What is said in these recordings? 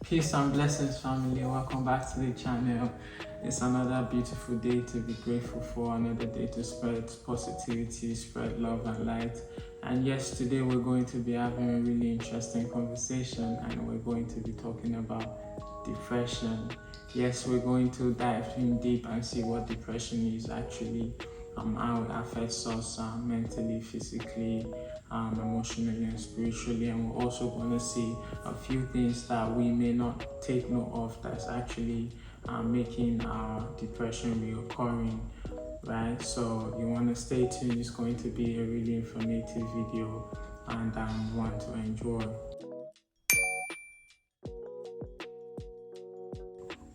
Peace and blessings, family. Welcome back to the channel. It's another beautiful day to be grateful for, another day to spread positivity, spread love and light. And yes, today we're going to be having a really interesting conversation and we're going to be talking about depression. Yes, we're going to dive in deep and see what depression is actually, how it affects us mentally, physically, emotionally and spiritually, and we're also going to see a few things that we may not take note of that's actually making our depression reoccurring, right? So you want to stay tuned. It's going to be a really informative video and one to enjoy.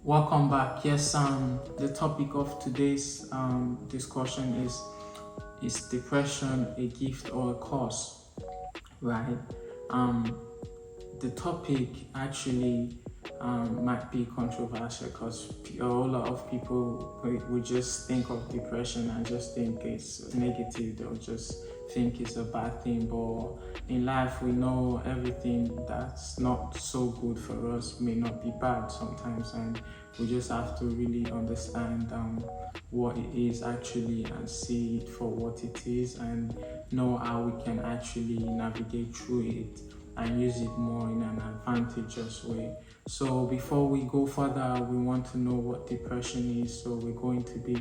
Welcome back. Yes, the topic of today's discussion is depression a gift or a curse, right? The topic actually might be controversial because a whole lot of people would just think of depression and just think it's negative. They'll just think it's a bad thing. But in life, we know everything that's not so good for us may not be bad sometimes, and we just have to really understand what it is actually and see it for what it is and know how we can actually navigate through it and use it more in an advantageous way. So before we go further, we want to know what depression is. So we're going to be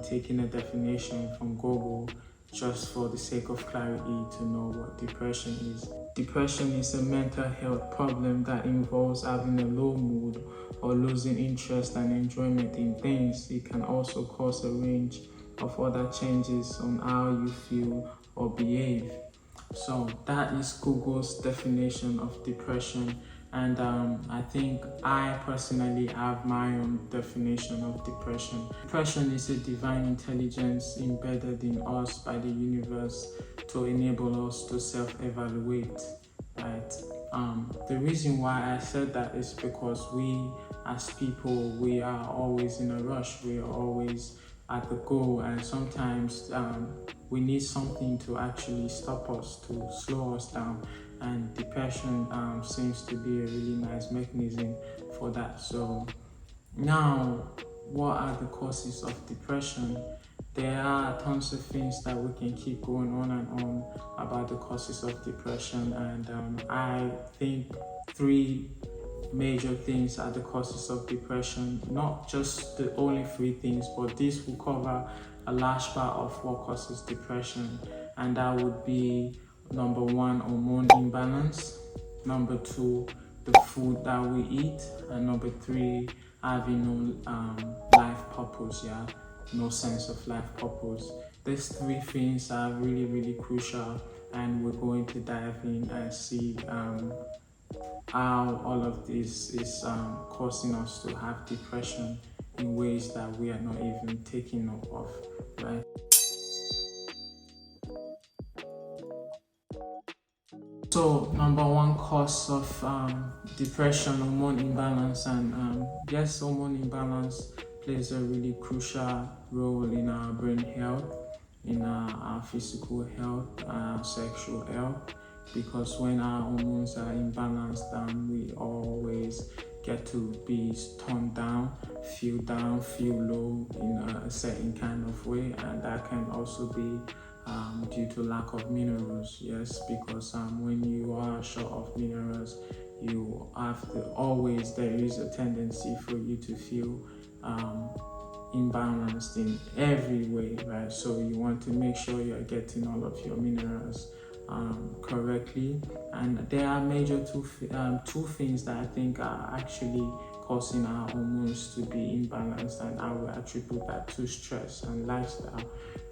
taking a definition from Google just for the sake of clarity to know what depression is. Depression is a mental health problem that involves having a low mood or losing interest and enjoyment in things. It can also cause a range of other changes on how you feel or behave. So that is Google's definition of depression, and I think I personally have my own definition of depression. Depression is a divine intelligence embedded in us by the universe to enable us to self-evaluate, right? The reason why I said that is because we as people, we are always in a rush. We are always at the goal, and sometimes we need something to actually stop us, to slow us down, and depression seems to be a really nice mechanism for that. So now, what are the causes of depression? There are tons of things that we can keep going on and on about the causes of depression, and I think three major things are the causes of depression. Not just the only three things, but this will cover a large part of what causes depression, and that would be number one, hormone imbalance, number two, the food that we eat, and number three, having no life purpose, no sense of life purpose. These three things are really, really crucial, and we're going to dive in and see how all of this is causing us to have depression in ways that we are not even taking note of, right? So number one cause of depression, hormone imbalance, and yes, hormone imbalance plays a really crucial role in our brain health, in our physical health, our sexual health, because when our hormones are imbalanced, we always get to be turned down, feel low in a certain kind of way, and that can also be due to lack of minerals. Yes, because when you are short of minerals, you have to always, there is a tendency for you to feel imbalanced in every way, right? So you want to make sure you're getting all of your minerals correctly, and there are major two things that I think are actually causing our hormones to be imbalanced, and I will attribute that to stress and lifestyle.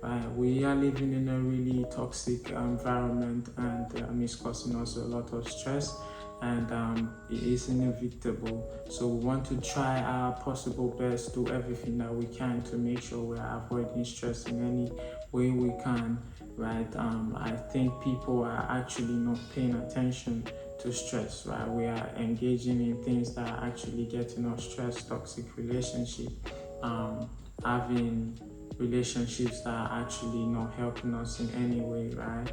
Right? We are living in a really toxic environment, and it's causing us a lot of stress, and it is inevitable. So we want to try our possible best, do everything that we can to make sure we are avoiding stress in any way we can, right? I think people are actually not paying attention to stress, right? We are engaging in things that are actually getting us stressed, toxic relationship, having relationships that are actually not helping us in any way, right?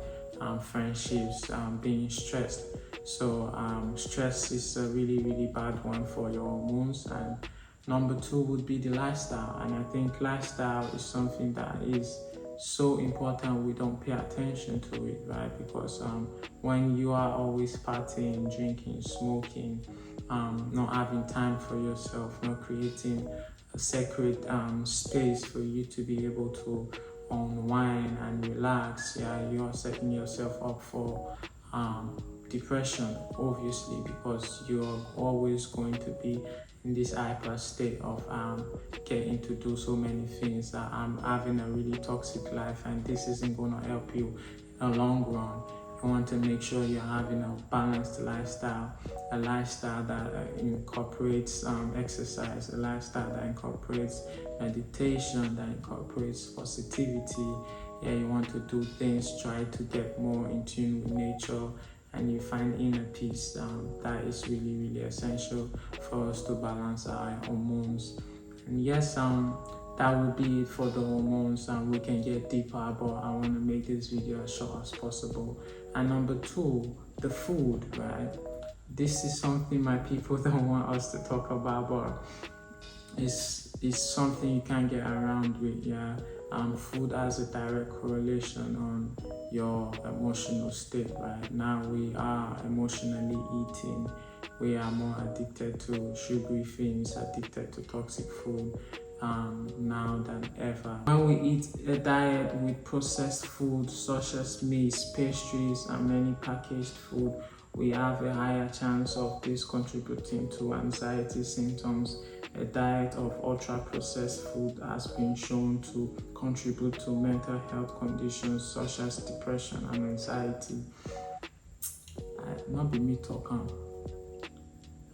friendships, being stressed. So stress is a really, really bad one for your hormones. And number two would be the lifestyle. And I think lifestyle is something that is so important we don't pay attention to it, right? Because when you are always partying, drinking, smoking, not having time for yourself, not creating a sacred space for you to be able to unwind and relax, yeah, you are setting yourself up for depression, obviously, because you're always going to be in this hyper state of getting to do so many things, that I'm having a really toxic life, and this isn't going to help you in the long run. You want to make sure you're having a balanced lifestyle, a lifestyle that incorporates exercise, a lifestyle that incorporates meditation, that incorporates positivity. Yeah, you want to do things, try to get more in tune with nature, and you find inner peace. That is really, really essential for us to balance our hormones. And yes, that would be it for the hormones, and we can get deeper, but I want to make this video as short as possible. And number two, the food, right? This is something my people don't want us to talk about, but it's something you can't get around with. Yeah, food has a direct correlation on your emotional state. Right now, we are emotionally eating. We are more addicted to sugary things, addicted to toxic food now than ever. When we eat a diet with processed food such as meats, pastries, and many packaged food, we have a higher chance of this contributing to anxiety symptoms. A diet of ultra-processed food has been shown to contribute to mental health conditions such as depression and anxiety. Not be me talking.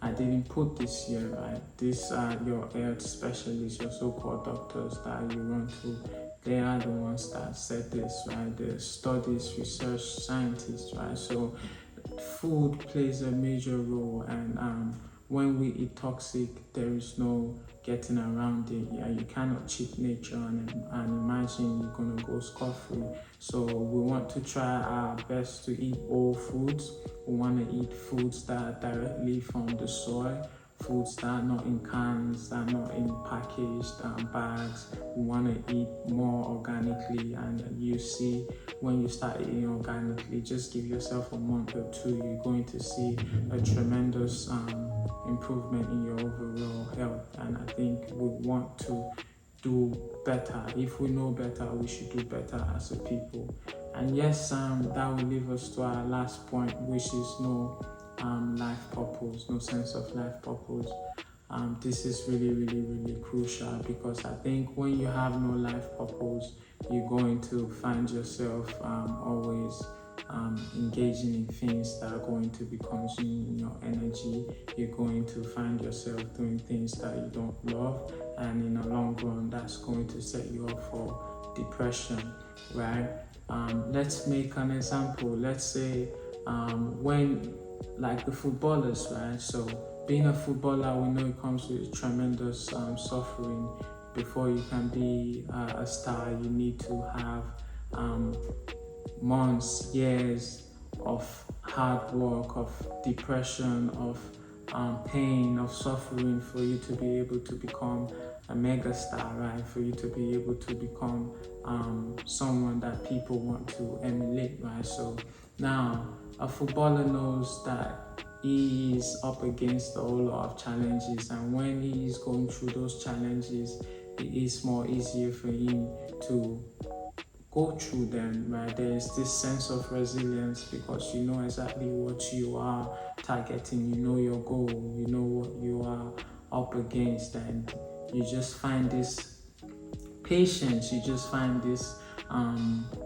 I didn't put this here, right? These are your health specialists, your so-called doctors that you run to. They are the ones that said this, right? The studies, research scientists, right? So food plays a major role, and when we eat toxic, there is no getting around it. Yeah, you cannot cheat nature and imagine you're gonna go scot-free. So we want to try our best to eat whole foods. We want to eat foods that are directly from the soil, foods that are not in cans, that are not in packaged bags. We want to eat more organically, and you see, when you start eating organically, just give yourself a month or two, you're going to see a tremendous improvement in your overall health. And I think we want to do better. If we know better, we should do better as a people. And yes, that will leave us to our last point, which is no life purpose, no sense of life purpose. This is really, really, really crucial, because I think when you have no life purpose, you're going to find yourself always engaging in things that are going to be consuming your energy. You're going to find yourself doing things that you don't love, and in the long run, that's going to set you up for depression, right? Let's make an example. Let's say when, like the footballers, right? So being a footballer, we know it comes with tremendous suffering. Before you can be a star, you need to have months, years of hard work, of depression, of pain, of suffering, for you to be able to become a mega star, right? For you to be able to become someone that people want to emulate, right? So now a footballer knows that he is up against a whole lot of challenges, and when he is going through those challenges, it is more easier for him to go through them, right? There's this sense of resilience, because you know exactly what you are targeting, you know your goal, you know what you are up against, and you just find this patience, you just find this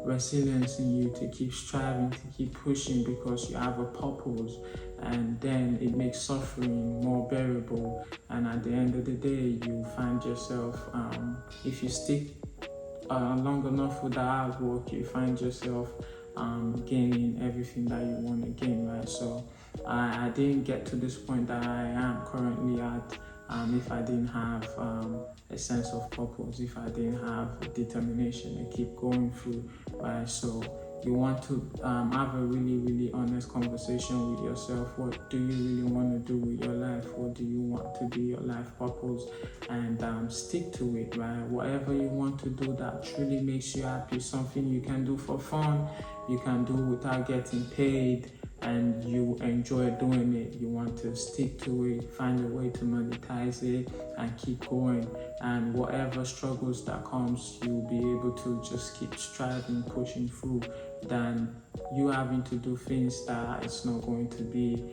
resilience in you to keep striving, to keep pushing, because you have a purpose, and then it makes suffering more bearable. And at the end of the day, you find yourself, if you stick long enough with the hard work, you find yourself gaining everything that you want to gain, right? So I didn't get to this point that I am currently at if I didn't have a sense of purpose, if I didn't have determination to keep going through, right? So you want to have a really honest conversation with yourself. What do you really want to do with your life? What do you want to be your life purpose? And stick to it, right? Whatever you want to do that truly makes you happy, something you can do for fun, you can do without getting paid, and you enjoy doing it. You want to stick to it, find a way to monetize it, and keep going. And whatever struggles that comes, you'll be able to just keep striving, pushing through, than you having to do things that it's not going to be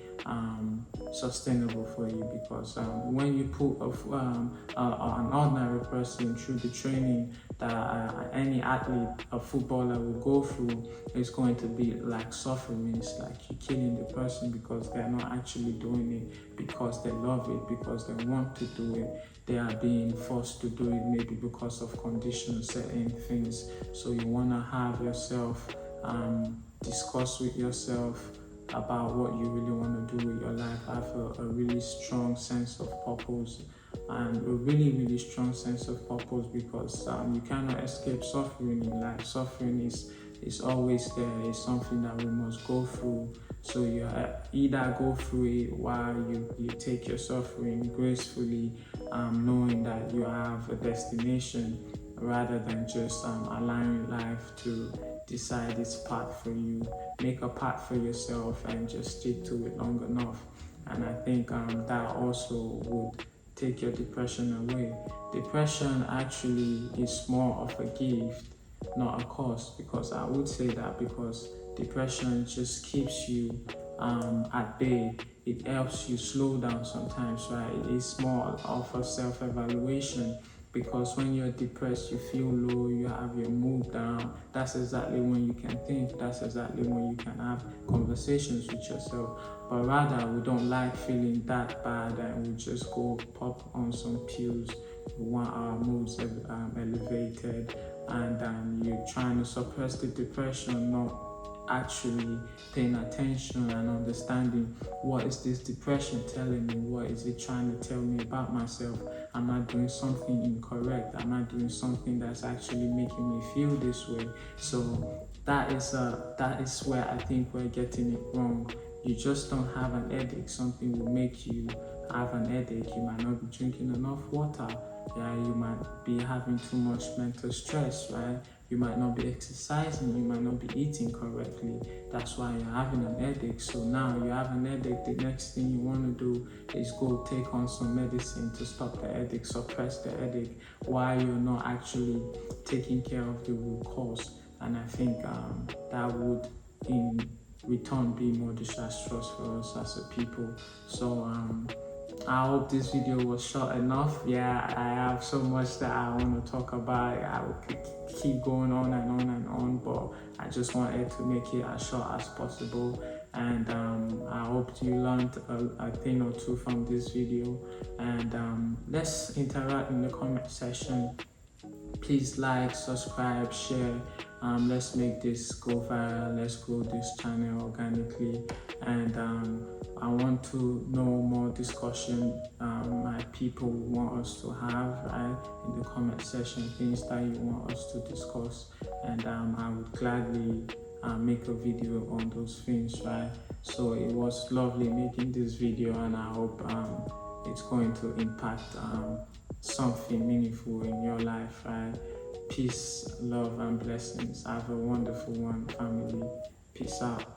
sustainable for you. Because when you put an ordinary person through the training that any athlete, a footballer will go through, it's going to be like suffering. It's like you're killing the person because they're not actually doing it because they love it, because they want to do it. They are being forced to do it maybe because of conditions, certain things. So you want to have yourself discuss with yourself about what you really want to do with your life. Have a really strong sense of purpose, and a really strong sense of purpose, because you cannot escape suffering in life. Suffering is always there. It's something that we must go through. So you either go through it while you take your suffering gracefully, knowing that you have a destination, rather than just allowing life to decide its path for you. Make a path for yourself and just stick to it long enough. And I think that also would take your depression away. Depression actually is more of a gift, not a curse, because I would say that, because depression just keeps you at bay. It helps you slow down sometimes, right? It is more of a self-evaluation, because when you're depressed, you feel low, you have your mood down. That's exactly when you can think. That's exactly when you can have conversations with yourself. But rather, we don't like feeling that bad, and we just go pop on some pills. We want our moods elevated, and you're trying to suppress the depression, not actually paying attention and understanding, what is this depression telling me? What is it trying to tell me about myself? Am I doing something incorrect? Am I doing something that's actually making me feel this way? So that is where I think we're getting it wrong. You just don't have an headache. Something will make you have an headache. You might not be drinking enough water. Yeah, you might be having too much mental stress, right? You might not be exercising, you might not be eating correctly. That's why you're having an headache. So now you have an headache, the next thing you want to do is go take on some medicine to stop the headache, suppress the headache, while you're not actually taking care of the root cause. And I think that would in return be more disastrous for us as a people. So I hope this video was short enough. Yeah, I have so much that I want to talk about. I will keep going on and on and on, but I just wanted to make it as short as possible. And I hope you learned a thing or two from this video. And let's interact in the comment section. Please like, subscribe, share. Let's make this go viral. Let's grow this channel organically. And I want to know more discussion my people want us to have, right, in the comment section, things that you want us to discuss, and I would gladly make a video on those things, right? So it was lovely making this video, and I hope it's going to impact something meaningful in your life, right? Peace, love, and blessings. Have a wonderful one, family. Peace out.